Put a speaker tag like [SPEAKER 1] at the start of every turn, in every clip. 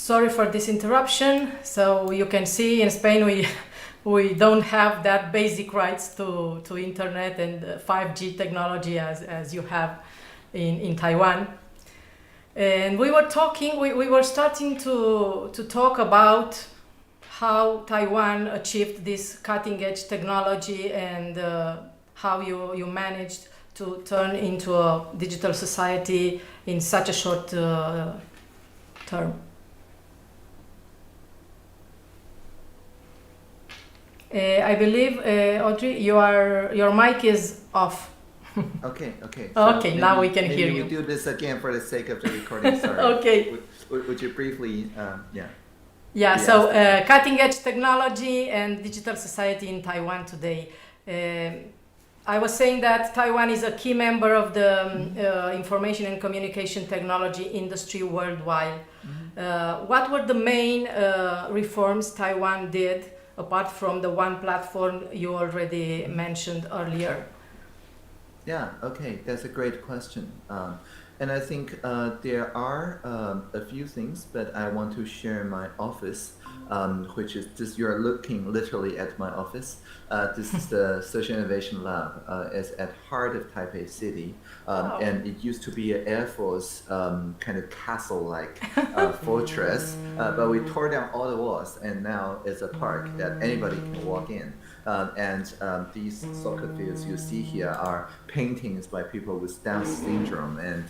[SPEAKER 1] Sorry for this interruption. So you can see in Spain we don't have that basic rights to internet and 5G technology as you have in Taiwan. And we were starting to talk about how Taiwan achieved this cutting edge technology and how you managed to turn into a digital society in such a short term. I believe, Audrey, your mic is off.
[SPEAKER 2] Okay.
[SPEAKER 1] So okay, now we can hear you.
[SPEAKER 2] Maybe we do this again for the sake of the recording. Sorry.
[SPEAKER 1] Okay.
[SPEAKER 2] Would you briefly,
[SPEAKER 1] Yeah, so cutting edge technology and digital society in Taiwan today. I was saying that Taiwan is a key member of the information and communication technology industry worldwide. Mm-hmm. What were the main reforms Taiwan did apart from the one platform you already mentioned earlier?
[SPEAKER 2] Yeah, okay, that's a great question. And I think there are a few things, but I want to share my office, which is just, you're looking literally at my office. This is the Social Innovation Lab. It's at heart of Taipei City.
[SPEAKER 1] Wow.
[SPEAKER 2] And it used to be an Air Force kind of castle-like fortress, but we tore down all the walls, and now it's a park that anybody can walk in. And these soccer fields you see here are paintings by people with Down syndrome, and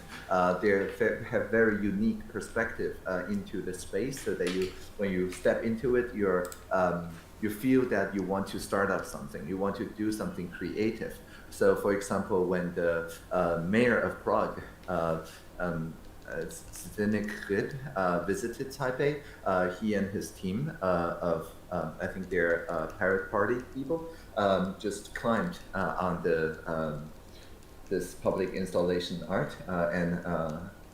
[SPEAKER 2] they have very unique perspective into the space, so that when you step into it, you feel that you want to start up something, you want to do something creative. So, for example, when the mayor of Prague, Zdeněk Hrid, visited Taipei, he and his team of I think they're Pirate Party people, just climbed on this public installation art and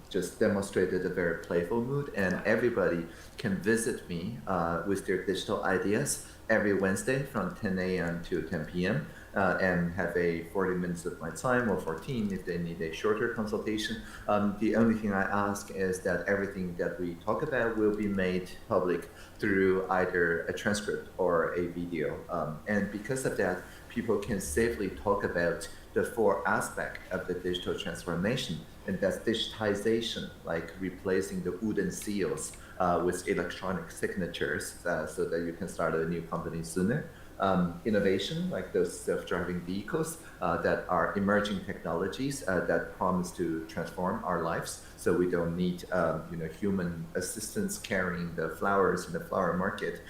[SPEAKER 2] just demonstrated a very playful mood. And everybody can visit me with their digital ideas every Wednesday from 10 a.m. to 10 p.m. And have a 40 minutes of my time, or 14 if they need a shorter consultation. The only thing I ask is that everything that we talk about will be made public through either a transcript or a video. And because of that, people can safely talk about the four aspects of the digital transformation, and that's digitization, like replacing the wooden seals with electronic signatures so that you can start a new company sooner. Innovation, like those self-driving vehicles that are emerging technologies that promise to transform our lives, so we don't need human assistants carrying the flowers in the flower market,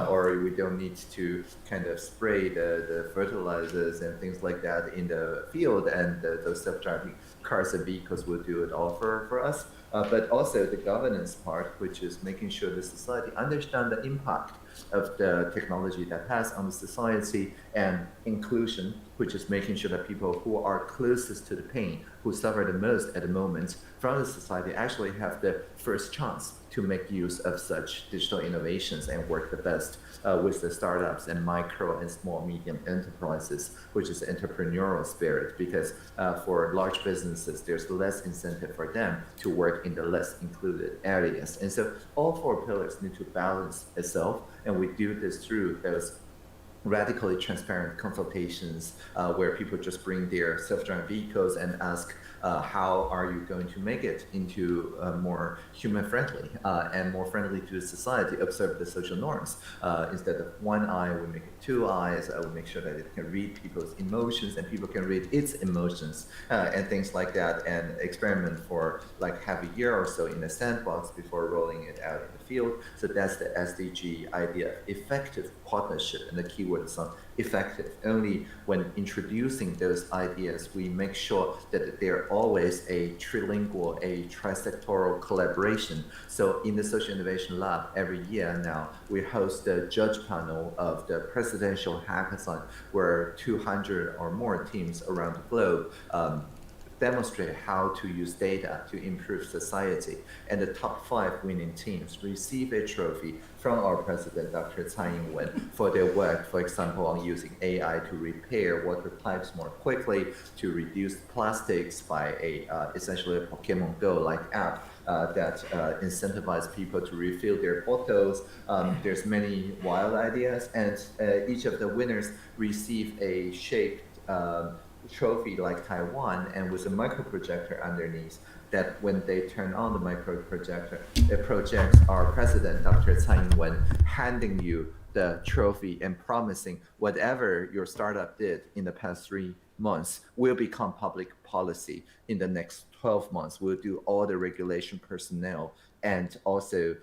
[SPEAKER 2] or we don't need to kind of spray the fertilizers and things like that in the field, and those self-driving cars and vehicles will do it all for us. But also the governance part, which is making sure the society understand the impact of the technology that has on the society, and inclusion, which is making sure that people who are closest to the pain, who suffer the most at the moment from the society, actually have the first chance to make use of such digital innovations and work the best with the startups and micro and small medium enterprises, which is entrepreneurial spirit, because for large businesses, there's less incentive for them to work in the less included areas. And so all four pillars need to balance itself, and we do this through those radically transparent consultations where people just bring their self-driving vehicles and ask, how are you going to make it into more human-friendly and more friendly to the society, observe the social norms. Instead of one eye, we make it two eyes. We make sure that it can read people's emotions and people can read its emotions and things like that, and experiment for like half a year or so in a sandbox before rolling it out in the field. So that's the SDG idea, effective partnership, and the keyword is on effective. Only when introducing those ideas, we make sure that they're always a trilingual, a trisectoral collaboration. So in the Social Innovation Lab, every year now, we host the judge panel of the presidential hackathon, where 200 or more teams around the globe demonstrate how to use data to improve society. And the top 5 winning teams receive a trophy from our president, Dr. Tsai Ing-wen, for their work, for example, on using AI to repair water pipes more quickly, to reduce plastics by essentially a Pokemon Go-like app, that incentivize people to refill their bottles. There's many wild ideas, and each of the winners receive a shaped trophy like Taiwan and with a micro projector underneath that when they turn on the micro projector, it projects our president, Dr. Tsai Ing-wen, handing you the trophy and promising whatever your startup did in the past 3 months will become public policy in the next 12 months. We'll do all the regulation personnel and also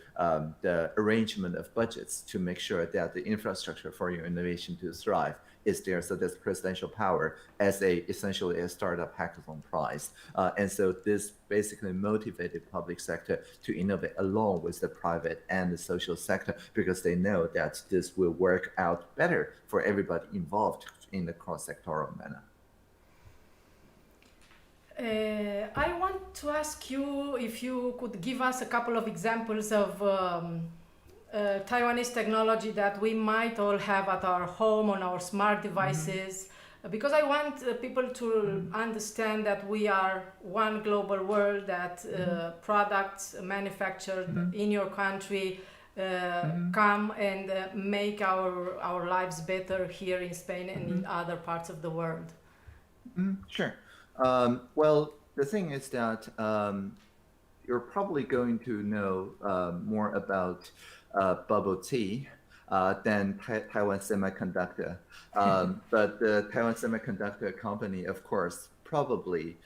[SPEAKER 2] the arrangement of budgets to make sure that the infrastructure for your innovation to thrive is there. So there's presidential power as essentially a startup hackathon prize. And so this basically motivated public sector to innovate along with the private and the social sector because they know that this will work out better for everybody involved in the cross-sectoral manner.
[SPEAKER 1] I want to ask you if you could give us a couple of examples of Taiwanese technology that we might all have at our home on our smart devices, because I want people to understand that we are one global world, that products manufactured in your country come and make our lives better here in Spain and in other parts of the world.
[SPEAKER 2] Sure. Well, the thing is that you're probably going to know more about bubble tea than Taiwan Semiconductor. But the Taiwan Semiconductor company, of course, probably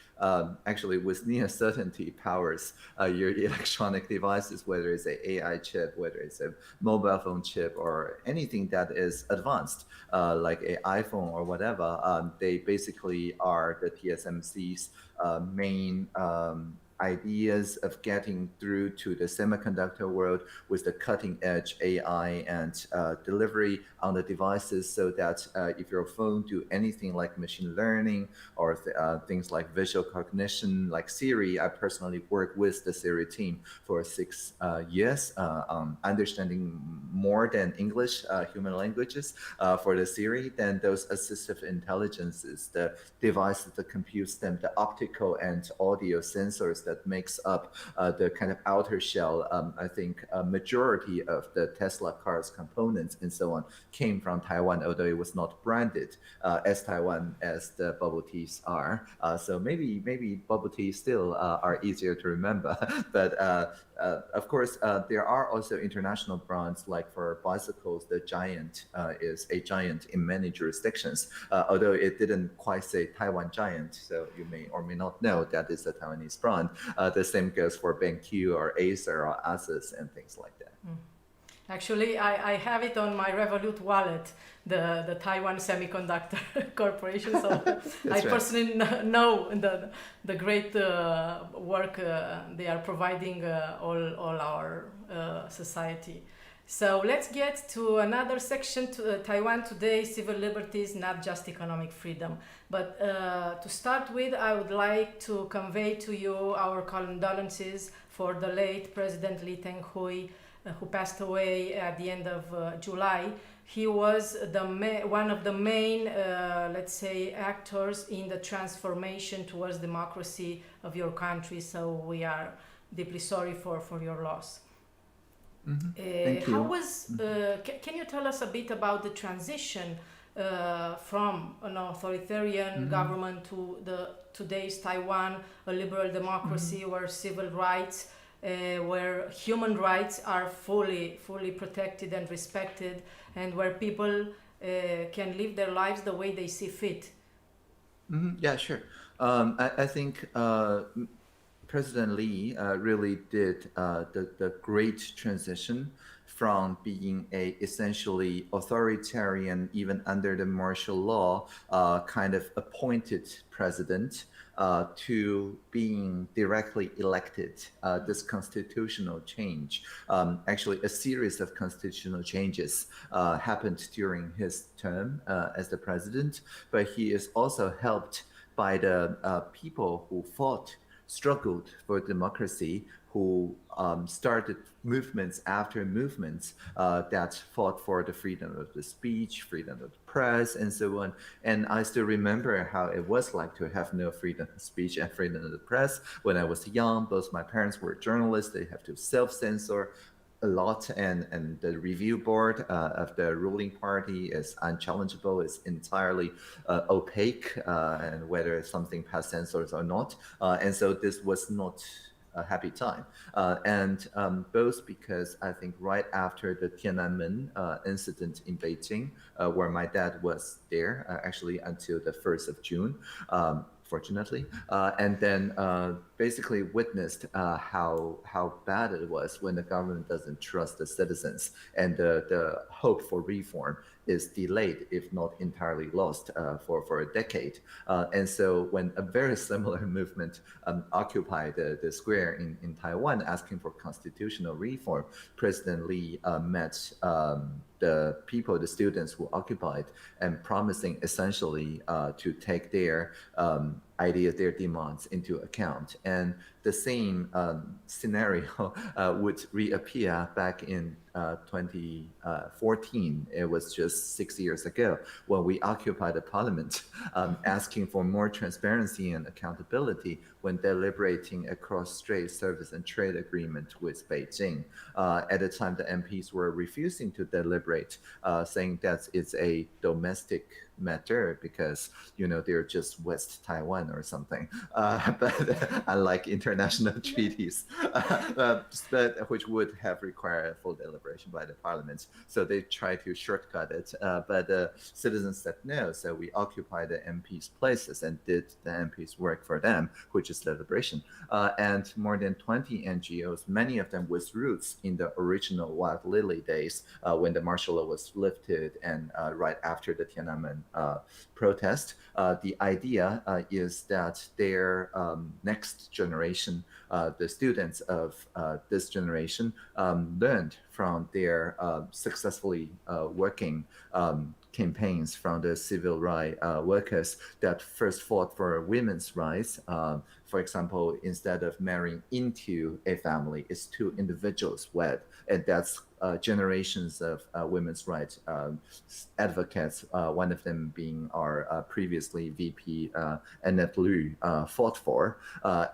[SPEAKER 2] actually with near certainty powers your electronic devices, whether it's an AI chip, whether it's a mobile phone chip, or anything that is advanced, like an iPhone or whatever. They basically are the TSMC's main ideas of getting through to the semiconductor world with the cutting edge AI and delivery on the devices, so that if your phone do anything like machine learning or things like visual cognition, like Siri. I personally work with the Siri team for 6 years on understanding more than English human languages for the Siri. Then those assistive intelligences, the devices that computes them, the optical and audio sensors that makes up the kind of outer shell. I think a majority of the Tesla cars components and so on came from Taiwan, although it was not branded as Taiwan as the bubble teas are. So maybe bubble teas still are easier to remember. But of course, there are also international brands, like for bicycles, the Giant is a giant in many jurisdictions, although it didn't quite say Taiwan Giant, so you may or may not know that is a Taiwanese brand. The same goes for BenQ or Acer or Asus and things like that.
[SPEAKER 1] Actually, I have it on my Revolut wallet, the Taiwan Semiconductor Corporation. So I personally know the great work they are providing all our society. So let's get to another section, to Taiwan today, civil liberties, not just economic freedom. But to start with, I would like to convey to you our condolences for the late President Lee Teng-hui, who passed away at the end of July. He was one of the main, let's say, actors in the transformation towards democracy of your country. So we are deeply sorry for your loss.
[SPEAKER 2] Thank you.
[SPEAKER 1] How was? Can you tell us a bit about the transition from an authoritarian government to today's Taiwan, a liberal democracy where civil rights, where human rights are fully protected and respected, and where people can live their lives the way they see fit?
[SPEAKER 2] Yeah, sure. I think President Lee really did the great transition from being a essentially authoritarian, even under the martial law, kind of appointed president, to being directly elected. This constitutional change, actually a series of constitutional changes happened during his term as the president, but he is also helped by the people who struggled for democracy, who started movements after movements that fought for the freedom of the speech, freedom of the press, and so on. And I still remember how it was like to have no freedom of speech and freedom of the press. When I was young, both my parents were journalists. They have to self-censor a lot, and the review board of the ruling party is unchallengeable, is entirely opaque, and whether something passed censors or not. And so this was not a happy time. And both because I think right after the Tiananmen incident in Beijing, where my dad was there actually until the 1st of June, fortunately, and then basically witnessed how bad it was when the government doesn't trust the citizens, and the hope for reform is delayed, if not entirely lost, for a decade. And so when a very similar movement occupied the square in Taiwan asking for constitutional reform, President Lee met the people, the students who occupied, and promising essentially to take their ideas, their demands into account. And the same scenario would reappear back in 2014. It was just 6 years ago when we occupied the parliament, asking for more transparency and accountability when deliberating a cross-strait service and trade agreement with Beijing. At the time, the MPs were refusing to deliberate, saying that it's a domestic matter because they're just West Taiwan or something. But unlike international treaties, but which would have required full deliberation by the parliament, so they tried to shortcut it. But the citizens said no, so we occupied the MPs' places and did the MPs' work for them, which is deliberation. And more than 20 NGOs, many of them with roots in the original Wild Lily days, when the martial law was lifted and right after the Tiananmen protest. The idea is that their next generation, the students of this generation, learned from their successfully working campaigns from the civil rights workers that first fought for women's rights. For example, instead of marrying into a family, it's two individuals wed, and that's generations of women's rights advocates, one of them being our previously VP Annette Lu, fought for,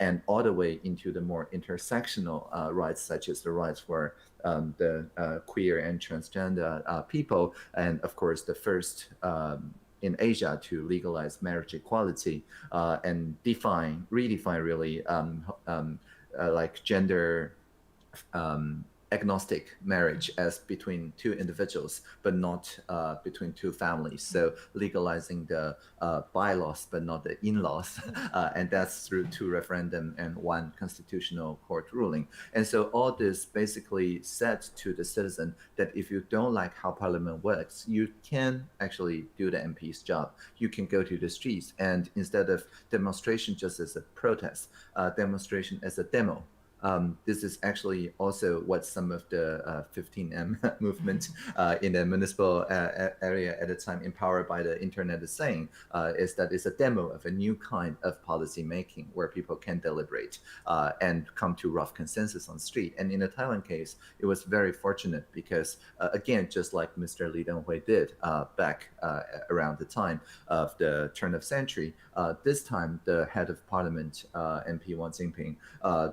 [SPEAKER 2] and all the way into the more intersectional rights, such as the rights for the queer and transgender people, and of course the first in Asia to legalize marriage equality and redefine really like gender agnostic marriage as between two individuals, but not between two families. So legalizing the bylaws, but not the in-laws. And that's through two referendum and one constitutional court ruling. And so all this basically said to the citizen that if you don't like how parliament works, you can actually do the MP's job. You can go to the streets, and instead of demonstration just as a protest, demonstration as a demo. This is actually also what some of the 15M movement in the municipal area at the time, empowered by the internet, is saying, is that it's a demo of a new kind of policy making where people can deliberate and come to rough consensus on the street. And in the Taiwan case, it was very fortunate because, again, just like Mr. Li Denghui did back around the time of the turn of century, this time the head of parliament, MP Wang Jinping,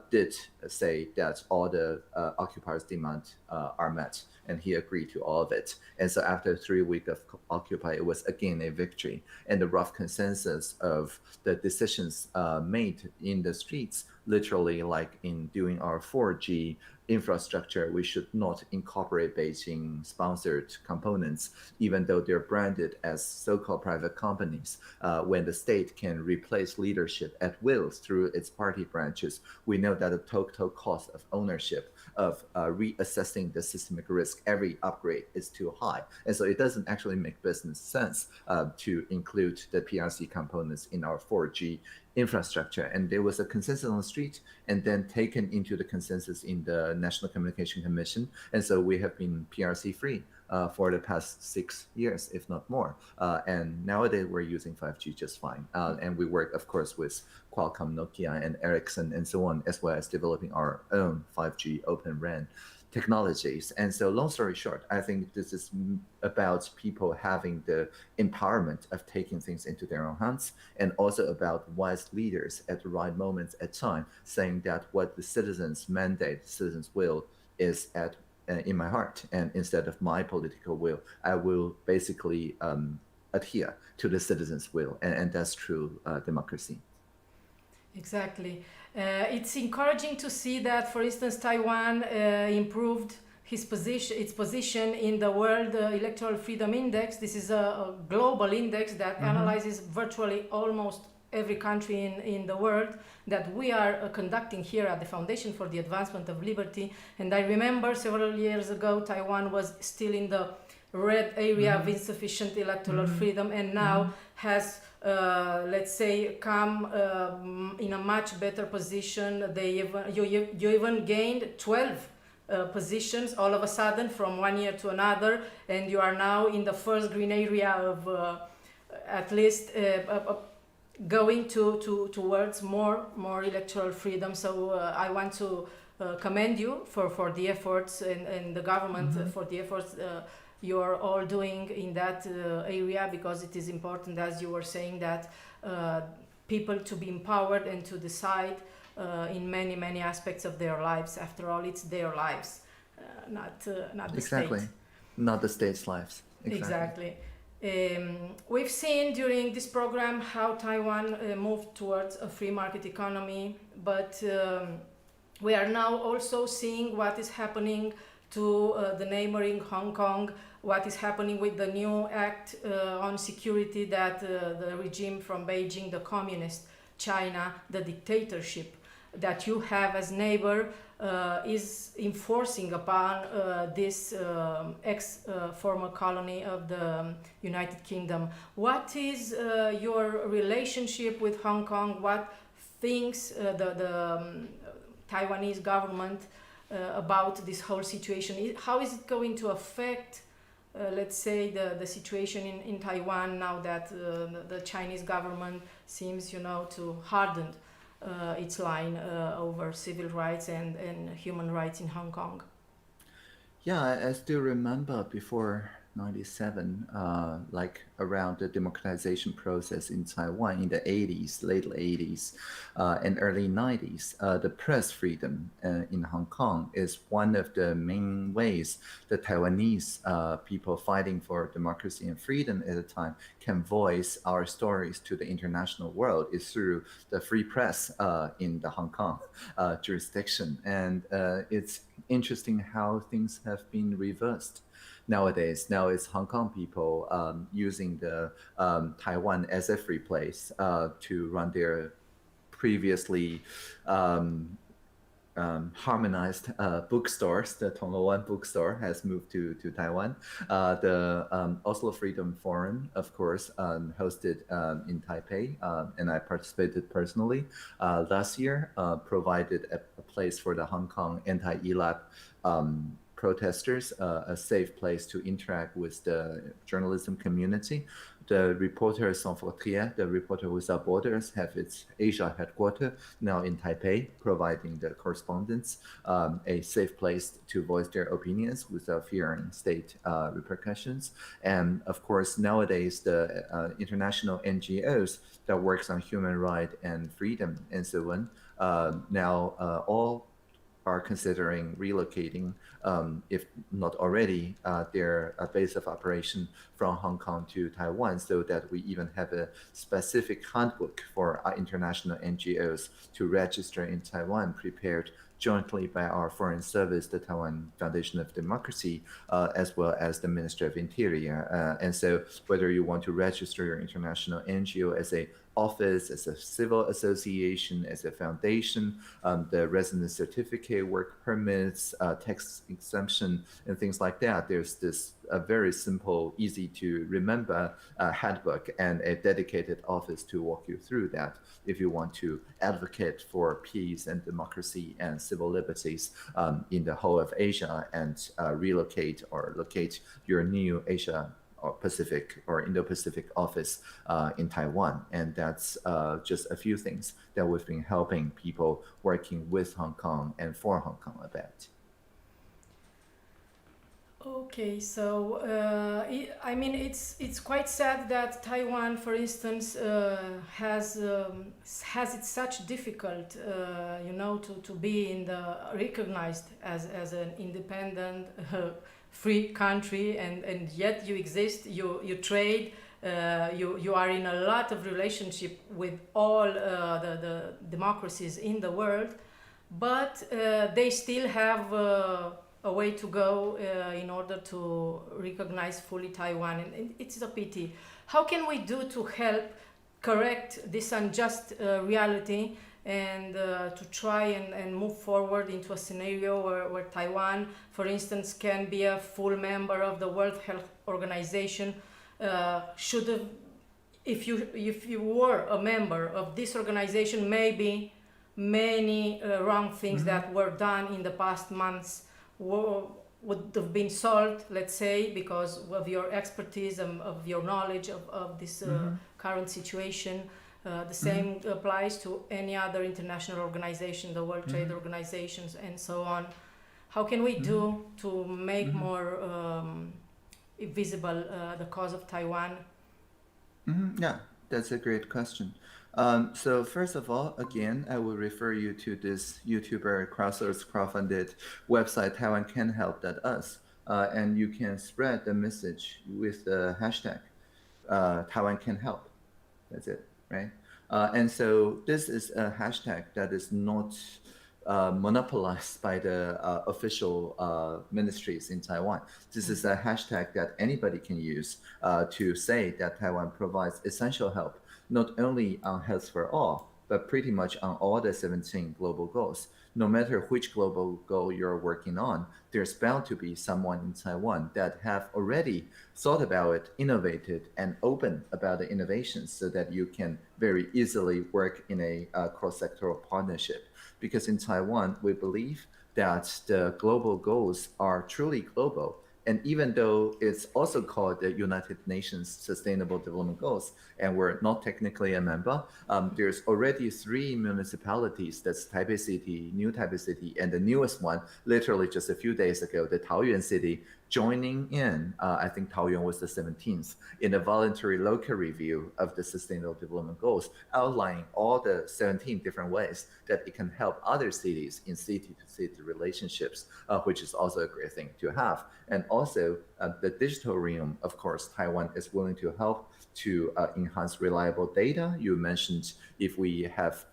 [SPEAKER 2] did say that all the occupiers' demands are met, and he agreed to all of it. And so after 3 weeks of Occupy, it was again a victory. And the rough consensus of the decisions made in the streets, literally like in doing our 4G infrastructure, we should not incorporate Beijing-sponsored components, even though they're branded as so-called private companies. When the state can replace leadership at will through its party branches, we know that the total cost of ownership of reassessing the systemic risk every upgrade is too high. And so it doesn't actually make business sense to include the PRC components in our 4G infrastructure. And there was a consensus on the street, and then taken into the consensus in the National Communication Commission. And so we have been PRC free for the past 6 years, if not more. And nowadays we're using 5G just fine. And we work, of course, with Qualcomm, Nokia, and Ericsson, and so on, as well as developing our own 5G Open RAN technologies. And so, long story short, I think this is about people having the empowerment of taking things into their own hands, and also about wise leaders at the right moments at time, saying that what the citizens' mandate, citizens' will is in my heart, and instead of my political will, I will basically adhere to the citizens' will, and that's true democracy.
[SPEAKER 1] Exactly. It's encouraging to see that, for instance, Taiwan improved its position in the World Electoral Freedom Index. This is a global index that analyzes virtually almost every country in the world, that we are conducting here at the Foundation for the Advancement of Liberty. And I remember several years ago, Taiwan was still in the red area of insufficient electoral freedom, and now has, let's say, come in a much better position. You even gained 12 positions all of a sudden from one year to another, and you are now in the first green area of at least going towards more electoral freedom. So I want to commend you for the efforts, and the government for the efforts you're all doing in that area, because it is important, as you were saying, that people to be empowered and to decide in many aspects of their lives. After all, it's their lives, not the
[SPEAKER 2] Exactly.
[SPEAKER 1] state.
[SPEAKER 2] Not the state's lives.
[SPEAKER 1] Exactly. We've seen during this program how Taiwan moved towards a free market economy, but we are now also seeing what is happening to the neighboring Hong Kong, what is happening with the new act on security that the regime from Beijing, the communist China, the dictatorship that you have as neighbor, is enforcing upon this ex-former colony of the United Kingdom. What is your relationship with Hong Kong? What thinks the Taiwanese government about this whole situation? How is it going to affect, let's say, the situation in Taiwan now that the Chinese government seems, to harden its line over civil rights and human rights in Hong Kong?
[SPEAKER 2] Yeah, I still remember before 97, like around the democratization process in Taiwan in the 80s, late 80s, and early 90s, the press freedom in Hong Kong is one of the main ways the Taiwanese people fighting for democracy and freedom at the time can voice our stories to the international world, is through the free press in the Hong Kong jurisdiction. And it's interesting how things have been reversed nowadays. Now it's Hong Kong people using the Taiwan as a free place to run their previously harmonized bookstores. The Tongluan bookstore has moved to Taiwan. The Oslo Freedom Forum, of course, hosted in Taipei, and I participated personally last year, provided a place for the Hong Kong anti-ELAP protesters, a safe place to interact with the journalism community. The Reporters Sans Frontières, the Reporter Without Borders, have its Asia headquarters now in Taipei, providing the correspondents a safe place to voice their opinions without fearing state repercussions. And of course, nowadays, the international NGOs that works on human rights and freedom and so on, now all are considering relocating, if not already, their base of operation from Hong Kong to Taiwan, so that we even have a specific handbook for our international NGOs to register in Taiwan, prepared jointly by our Foreign Service, the Taiwan Foundation of Democracy, as well as the Ministry of Interior. And so whether you want to register your international NGO as a office, as a civil association, as a foundation, the residence certificate, work permits, tax exemption, and things like that. There's this very simple, easy to remember handbook and a dedicated office to walk you through that if you want to advocate for peace and democracy and civil liberties in the whole of Asia and relocate or locate your new Asia or Pacific or Indo-Pacific office in Taiwan. And that's just a few things that we've been helping people working with Hong Kong and for Hong Kong about.
[SPEAKER 1] Okay, so I mean, it's quite sad that Taiwan, for instance, has it such difficult, to be recognized as an independent, free country, and yet you exist, you trade, you are in a lot of relationship with all the democracies in the world, but they still have a way to go in order to recognize fully Taiwan, and it's a pity. How can we do to help correct this unjust reality and to try and move forward into a scenario where Taiwan, for instance, can be a full member of the World Health Organization? If you were a member of this organization, maybe many wrong things that were done in the past months would have been solved, let's say, because of your expertise and of your knowledge of this current situation. The same applies to any other international organization, the World Trade Organizations, and so on. How can we do to make more visible the cause of Taiwan?
[SPEAKER 2] Yeah, that's a great question. So first of all, again, I will refer you to this YouTuber crowdfunded website, Taiwan Can Help us, and you can spread the message with the hashtag Taiwan Can Help. That's it, right? And so this is a hashtag that is not monopolized by the official ministries in Taiwan. This is a hashtag that anybody can use to say that Taiwan provides essential help, not only on health for all, but pretty much on all the 17 global goals. No matter which global goal you're working on, there's bound to be someone in Taiwan that have already thought about it, innovated, and open about the innovations so that you can very easily work in a cross-sectoral partnership. Because in Taiwan, we believe that the global goals are truly global. And even though it's also called the United Nations Sustainable Development Goals, and we're not technically a member, there's already 3 municipalities, that's Taipei City, New Taipei City, and the newest one, literally just a few days ago, the Taoyuan City, joining in, I think Taoyuan was the 17th, in a voluntary local review of the Sustainable Development Goals, outlining all the 17 different ways that it can help other cities in city-to-city relationships, which is also a great thing to have. And also, the digital realm, of course, Taiwan is willing to help to enhance reliable data. You mentioned if we have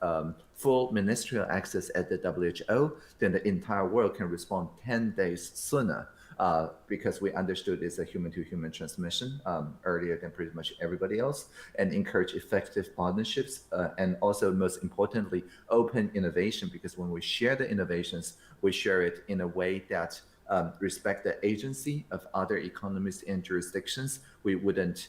[SPEAKER 2] full ministerial access at the WHO, then the entire world can respond 10 days sooner. Because we understood it's a human-to-human transmission earlier than pretty much everybody else, and encourage effective partnerships, and also, most importantly, open innovation, because when we share the innovations, we share it in a way that respect the agency of other economies and jurisdictions. We wouldn't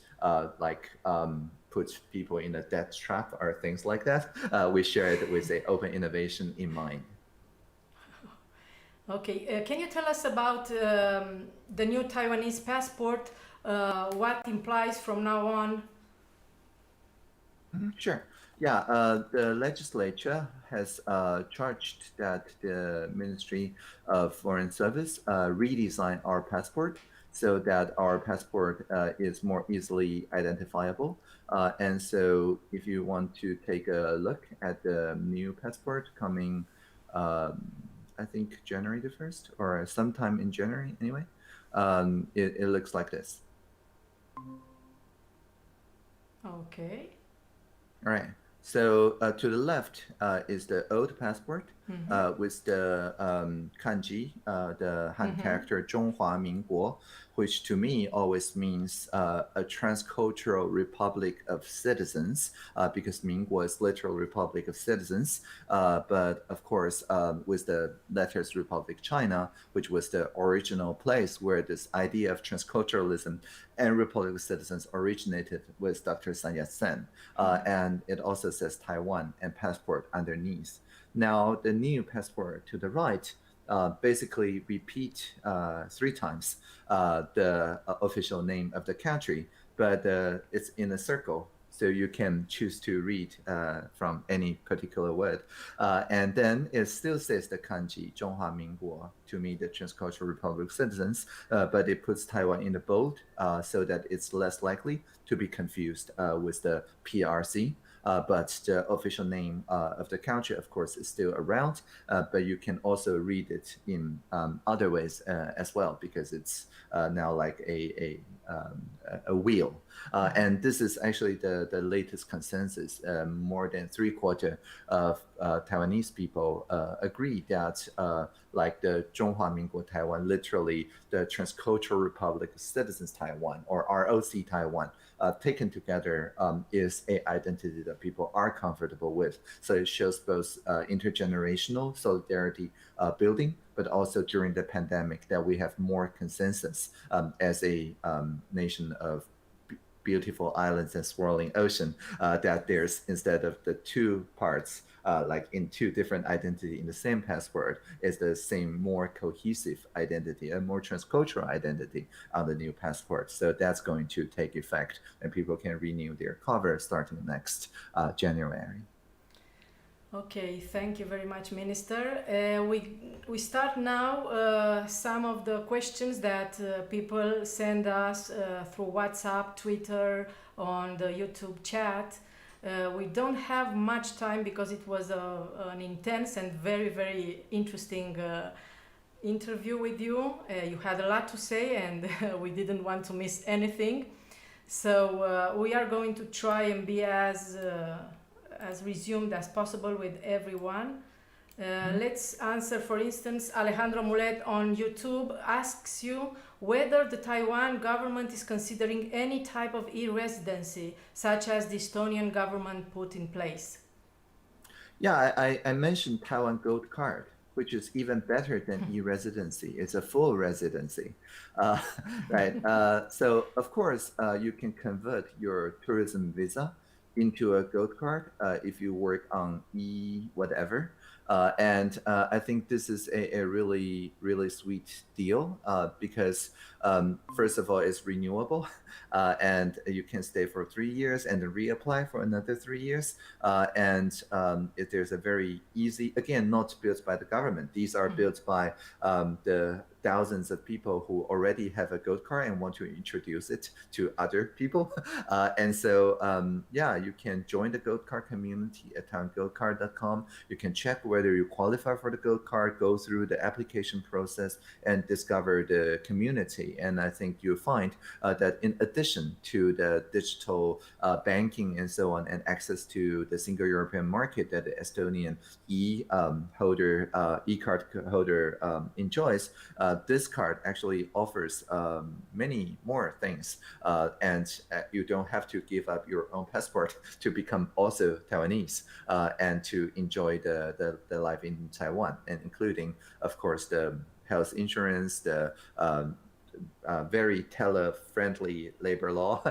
[SPEAKER 2] put people in a debt trap or things like that. We share it with an open innovation in mind.
[SPEAKER 1] Okay, can you tell us about the new Taiwanese passport, what implies from now on?
[SPEAKER 2] Sure. Yeah, the legislature has charged that the Ministry of Foreign Service redesign our passport so that our passport is more easily identifiable. And so if you want to take a look at the new passport coming, I think January the 1st or sometime in January anyway, it looks like this.
[SPEAKER 1] Okay.
[SPEAKER 2] All right. So to the left is the old passport. with the kanji, the Han character 中华民国, which to me always means a transcultural republic of citizens, because 民国 is literal republic of citizens. But of course, with the letters Republic China, which was the original place where this idea of transculturalism and republic of citizens originated with Dr. Sun Yat-sen. And it also says Taiwan and passport underneath. Now, the new passport to the right basically repeat 3 times the official name of the country, but it's in a circle. So you can choose to read from any particular word. And then it still says the kanji, 中华民国, to me, the Transcultural Republic of Citizens, but it puts Taiwan in the bold so that it's less likely to be confused with the PRC. But the official name of the country, of course, is still around, but you can also read it in other ways as well, because it's now like a wheel. And this is actually the latest consensus. More than 3/4 of Taiwanese people agree that like the 中华民国 Taiwan, literally the Transcultural Republic of Citizens Taiwan, or ROC Taiwan, taken together is a identity that people are comfortable with. So it shows both intergenerational solidarity building, but also during the pandemic that we have more consensus as a nation of beautiful islands and swirling ocean, that there's, instead of the 2 parts, like in 2 different identity in the same passport, is the same more cohesive identity, a more transcultural identity on the new passport. So that's going to take effect, and people can renew their cover starting next January.
[SPEAKER 1] Okay, thank you very much, Minister. We start now some of the questions that people send us through WhatsApp, Twitter, on the YouTube chat. We don't have much time because it was an intense and very, very interesting interview with you. You had a lot to say, and we didn't want to miss anything. So we are going to try and be as resumed as possible with everyone. Let's answer, for instance, Alejandro Mulet on YouTube asks you whether the Taiwan government is considering any type of e-residency, such as the Estonian government put in place.
[SPEAKER 2] Yeah, I mentioned Taiwan Gold Card, which is even better than e-residency. It's a full residency, right? So of course, you can convert your tourism visa into a gold card if you work on whatever. And I think this is a really, really sweet deal because first of all, it's renewable and you can stay for 3 years and then reapply for another 3 years. And if there's a very easy, again, not built by the government. These are built by the thousands of people who already have a gold card and want to introduce it to other people. And so, yeah, you can join the gold card community at towngoldcard.com. You can check whether you qualify for the gold card, go through the application process and discover the community. And I think you'll find that in addition to the digital banking and so on, and access to the single European market that the Estonian e-card holder enjoys, this card actually offers many more things, and you don't have to give up your own passport to become also Taiwanese and to enjoy the life in Taiwan, and including, of course, the health insurance, the very tele-friendly labor law.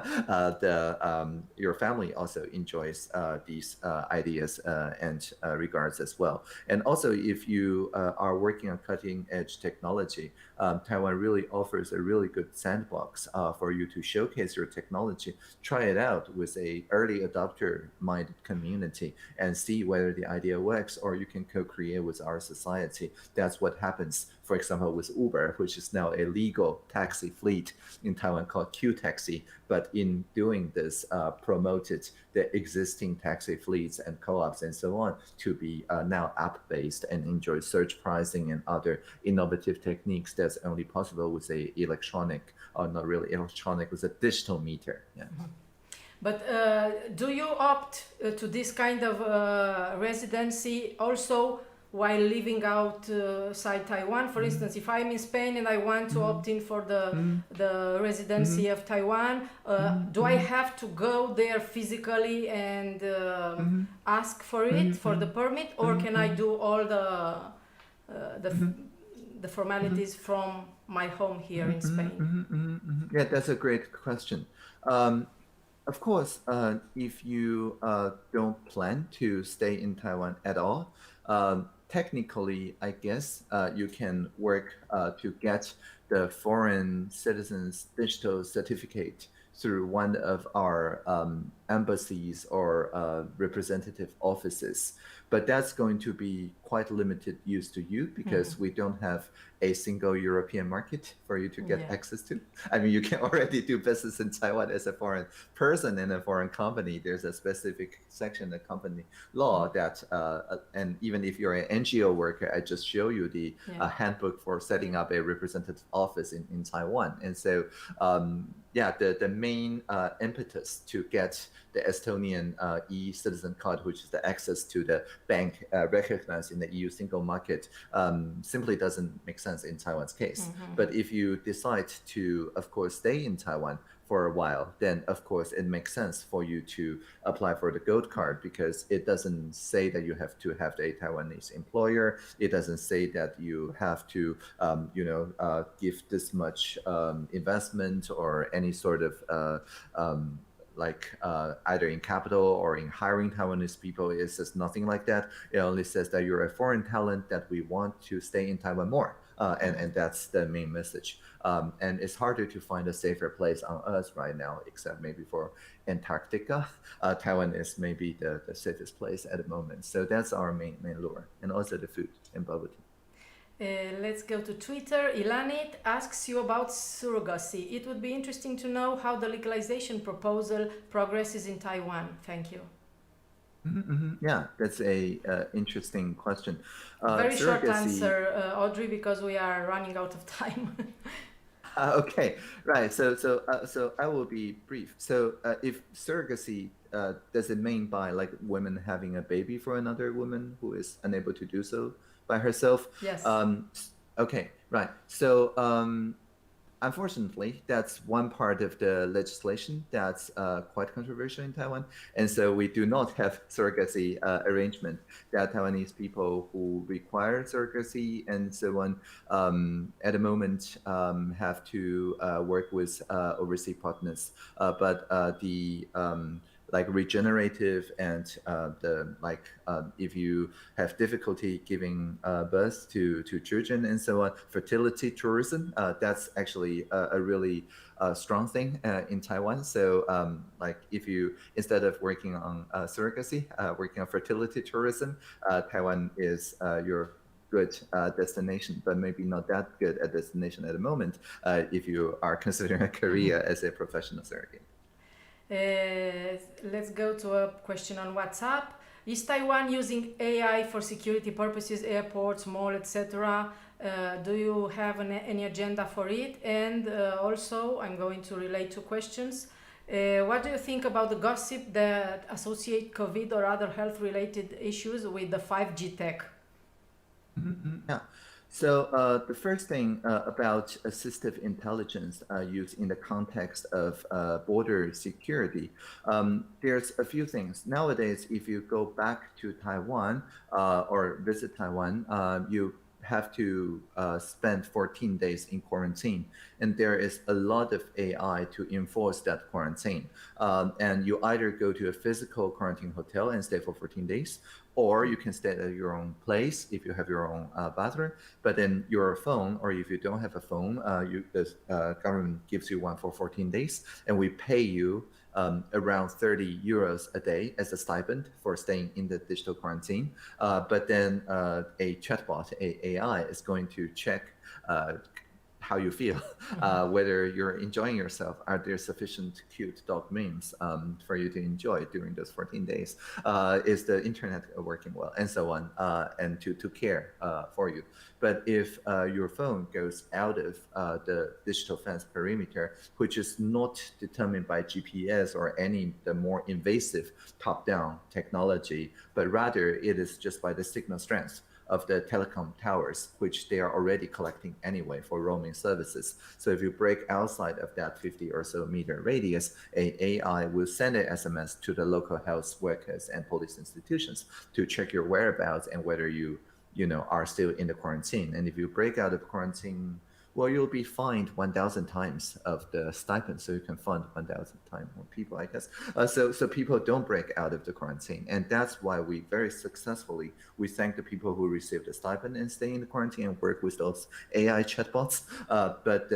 [SPEAKER 2] Your family also enjoys these ideas and regards as well. And also, if you are working on cutting-edge technology, Taiwan really offers a really good sandbox for you to showcase your technology, try it out with a early adopter-minded community, and see whether the idea works, or you can co-create with our society. That's what happens, for example, with Uber, which is now a legal taxi fleet in Taiwan called Q-Taxi, but in doing this, promoted the existing taxi fleets and co-ops and so on to be now app-based and enjoy surge pricing and other innovative techniques that's only possible with a electronic, or not really electronic, with a digital meter. Yeah.
[SPEAKER 1] But do you opt to this kind of residency also while living outside Taiwan. For instance, if I'm in Spain and I want to opt in for the residency of Taiwan, do I have to go there physically and ask for it, for the permit, or can I do all the formalities from my home here in Spain?
[SPEAKER 2] Yeah, that's a great question. Of course, if you don't plan to stay in Taiwan at all, technically, I guess you can work to get the foreign citizens digital certificate through one of our embassies or representative offices. But that's going to be quite limited use to you because we don't have a single European market for you to get access to. I mean, you can already do business in Taiwan as a foreign person in a foreign company. There's a specific section in the company law that, and even if you're an NGO worker, I just show you the handbook for setting up a representative office in Taiwan. And so, yeah, the main impetus to get the Estonian e-citizen card, which is the access to the bank recognized in the EU single market, simply doesn't make sense in Taiwan's case. But if you decide to, of course, stay in Taiwan for a while, then of course it makes sense for you to apply for the gold card because it doesn't say that you have to have a Taiwanese employer. It doesn't say that you have to, give this much investment or any sort of either in capital or in hiring Taiwanese people. It says nothing like that. It only says that you're a foreign talent that we want to stay in Taiwan more. And that's the main message. And it's harder to find a safer place on Earth right now, except maybe for Antarctica. Taiwan is maybe the safest place at the moment. So that's our main lure. And also the food and bubble tea.
[SPEAKER 1] Let's go to Twitter. Ilanit asks you about surrogacy. It would be interesting to know how the legalization proposal progresses in Taiwan. Thank you.
[SPEAKER 2] Yeah, that's a interesting question.
[SPEAKER 1] Very short answer, Audrey, because we are running out of time.
[SPEAKER 2] Okay, right. So I will be brief. So if surrogacy does it mean by like women having a baby for another woman who is unable to do so by herself?
[SPEAKER 1] Yes.
[SPEAKER 2] Okay, right. So unfortunately, that's one part of the legislation that's quite controversial in Taiwan. And so we do not have surrogacy arrangement. There are Taiwanese people who require surrogacy and so on at the moment have to work with overseas partners. But the like regenerative and if you have difficulty giving birth to children and so on, fertility tourism, that's actually a really strong thing in Taiwan. So like if you, instead of working on surrogacy, working on fertility tourism, Taiwan is your good destination, but maybe not that good a destination at the moment if you are considering a career as a professional surrogate.
[SPEAKER 1] Let's go to a question on WhatsApp. Is Taiwan using AI for security purposes, airports, mall, etc.? Do you have any agenda for it? And also, I'm going to relate two questions. What do you think about the gossip that associate COVID or other health-related issues with the 5G tech?
[SPEAKER 2] Yeah. So the first thing about assistive intelligence used in the context of border security, there's a few things. Nowadays, if you go back to Taiwan or visit Taiwan, you have to spend 14 days in quarantine. And there is a lot of AI to enforce that quarantine. And you either go to a physical quarantine hotel and stay for 14 days, or you can stay at your own place if you have your own bathroom. But then your phone, or if you don't have a phone, the government gives you one for 14 days, and we pay you around 30 euros a day as a stipend for staying in the digital quarantine. But then a chatbot, a AI, is going to check how you feel, whether you're enjoying yourself. Are there sufficient cute dog memes for you to enjoy during those 14 days? Is the internet working well, and so on, and to care for you. But if your phone goes out of the digital fence perimeter, which is not determined by GPS or any the more invasive top-down technology, but rather it is just by the signal strength. of the telecom towers, which they are already collecting anyway for roaming services. So if you break outside of that 50 or so meter radius, AI will send an SMS to the local health workers and police institutions to check your whereabouts and whether you are still in the quarantine. And if you break out of quarantine, well, you'll be fined 1,000 times of the stipend, so you can fund 1,000 times more people, I guess. So people don't break out of the quarantine, and that's why we very successfully thank the people who received the stipend and stay in the quarantine and work with those AI chatbots. But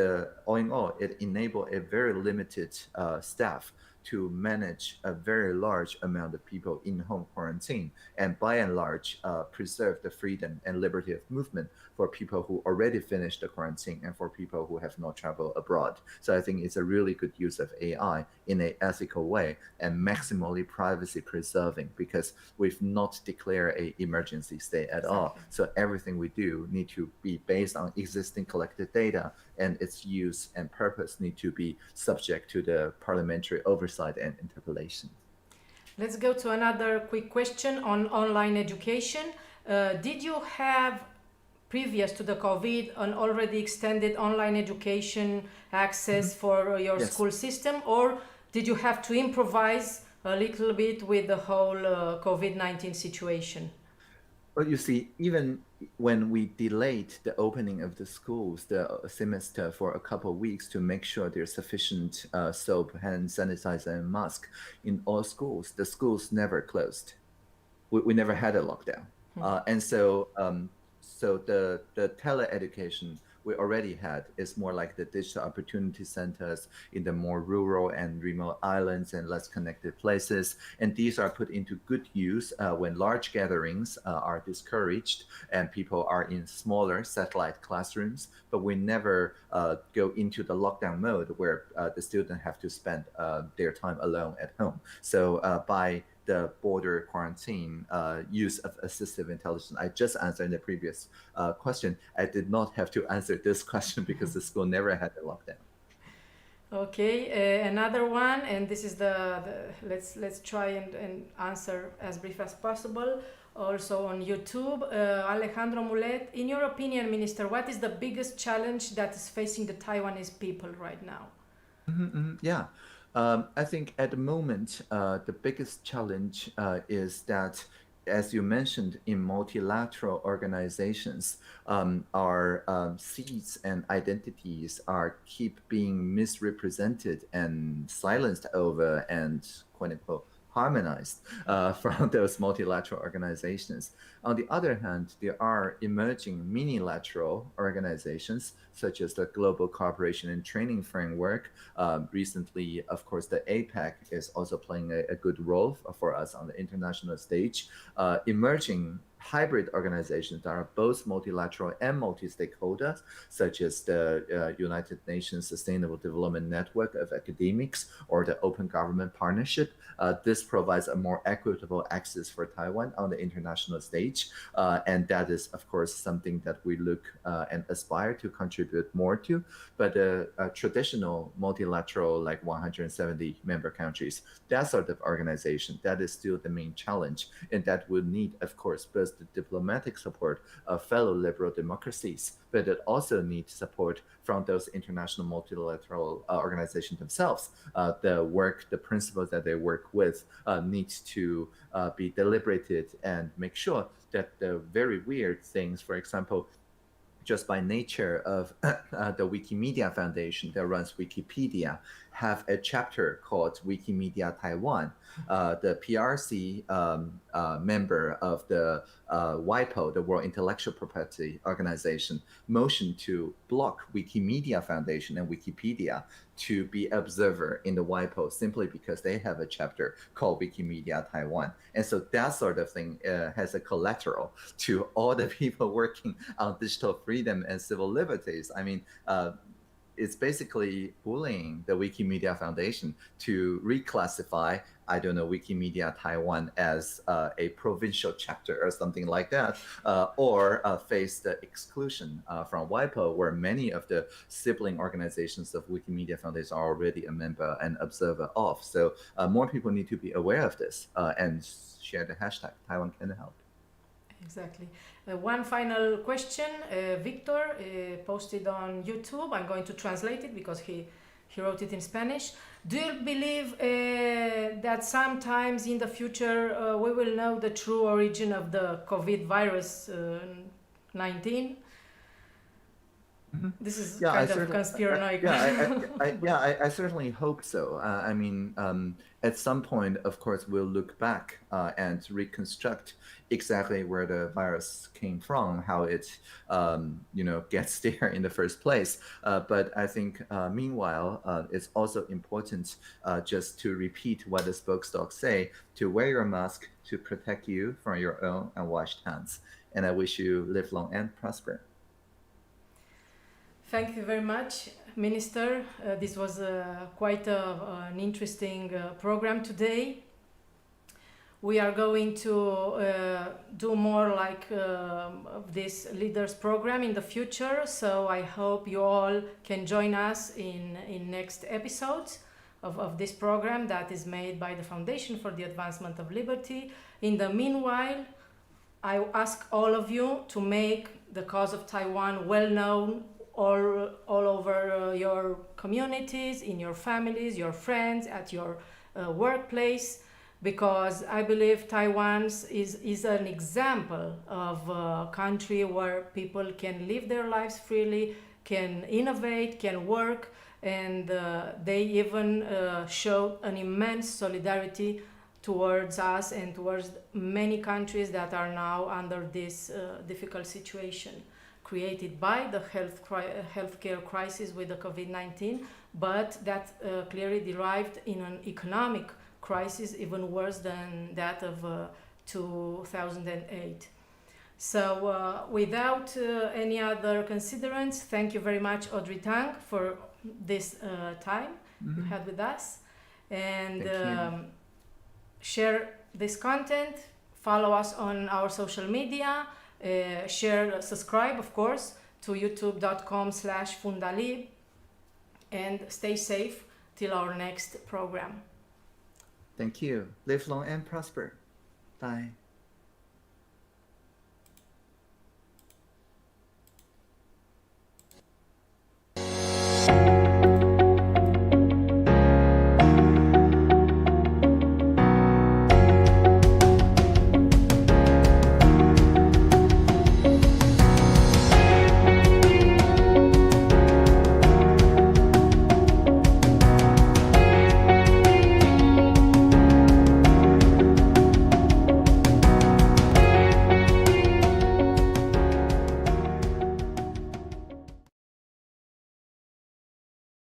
[SPEAKER 2] all in all, it enabled a very limited staff to manage a very large amount of people in home quarantine, and by and large preserve the freedom and liberty of movement for people who already finished the quarantine and for people who have not traveled abroad. So I think it's a really good use of AI in an ethical way and maximally privacy preserving, because we've not declared an emergency state at all. So everything we do need to be based on existing collected data, and its use and purpose need to be subject to the parliamentary oversight and interpolation.
[SPEAKER 1] Let's go to another quick question on online education. Did you have, previous to the COVID, an already extended online education access for your school system, or did you have to improvise a little bit with the whole COVID-19 situation?
[SPEAKER 2] Well, you see, even when we delayed the opening of the schools, the semester, for a couple of weeks to make sure there's sufficient soap, hand sanitizer, and mask in all schools, the schools never closed. We never had a lockdown. And so the tele-education we already had is more like the digital opportunity centers in the more rural and remote islands and less connected places. And these are put into good use when large gatherings are discouraged and people are in smaller satellite classrooms. But we never go into the lockdown mode where the students have to spend their time alone at home. So by the border quarantine use of assistive intelligence, I just answered in the previous question. I did not have to answer this question because the school never had a lockdown.
[SPEAKER 1] Okay, another one, and this is let's try and answer as brief as possible. Also on YouTube, Alejandro Mulet, in your opinion, Minister, what is the biggest challenge that is facing the Taiwanese people right now?
[SPEAKER 2] Yeah. I think at the moment, the biggest challenge is that, as you mentioned, in multilateral organizations, our seats and identities keep being misrepresented and silenced over and, quote unquote, harmonized from those multilateral organizations. On the other hand, there are emerging minilateral organizations, such as the Global Cooperation and Training Framework. Recently, of course, the APEC is also playing a good role for us on the international stage. Emerging hybrid organizations that are both multilateral and multi-stakeholders, such as the United Nations Sustainable Development Network of Academics or the Open Government Partnership. This provides a more equitable access for Taiwan on the international stage. And that is, of course, something that we look and aspire to contribute more to. But traditional multilateral, like 170 member countries, that sort of organization, that is still the main challenge. And that will need, of course, both the diplomatic support of fellow liberal democracies, but it also needs support from those international multilateral organizations themselves. The principles that they work with needs to be deliberated and make sure that the very weird things, for example, just by nature of the Wikimedia Foundation that runs Wikipedia, have a chapter called Wikimedia Taiwan. The PRC member of the WIPO, the World Intellectual Property Organization, motioned to block Wikimedia Foundation and Wikipedia to be observer in the WIPO simply because they have a chapter called Wikimedia Taiwan. And so that sort of thing has a collateral to all the people working on digital freedom and civil liberties. I mean, it's basically bullying the Wikimedia Foundation to reclassify, I don't know, Wikimedia Taiwan as a provincial chapter or something like that, or face the exclusion from WIPO, where many of the sibling organizations of Wikimedia Foundation are already a member and observer of. So more people need to be aware of this and share the hashtag Taiwan Can Help.
[SPEAKER 1] Exactly. One final question. Victor posted on YouTube. I'm going to translate it because he wrote it in Spanish. Do you believe that sometimes in the future we will know the true origin of the COVID virus 19?
[SPEAKER 2] Mm-hmm.
[SPEAKER 1] This is kind of conspiranoic.
[SPEAKER 2] I certainly hope so. I mean, at some point, of course, we'll look back and reconstruct exactly where the virus came from, how it, gets there in the first place. But I think, meanwhile, it's also important just to repeat what the spokesdocs say: to wear your mask, to protect you from your own unwashed hands. And I wish you live long and prosper.
[SPEAKER 1] Thank you very much, Minister. This was quite an interesting program today. We are going to do more like this leaders program in the future. So I hope you all can join us in next episodes of this program that is made by the Foundation for the Advancement of Liberty. In the meanwhile, I ask all of you to make the cause of Taiwan well known all over your communities, in your families, your friends, at your workplace, because I believe Taiwan is an example of a country where people can live their lives freely, can innovate, can work, and they even show an immense solidarity towards us and towards many countries that are now under this difficult situation created by the healthcare crisis with the COVID-19, but that clearly derived in an economic crisis even worse than that of 2008. So without any other considerants, thank you very much, Audrey Tang, for this time you had with us. And share this content, follow us on our social media, share, subscribe, of course, to youtube.com/fundalib, and stay safe till our next program.
[SPEAKER 2] Thank you. Live long and prosper. Bye.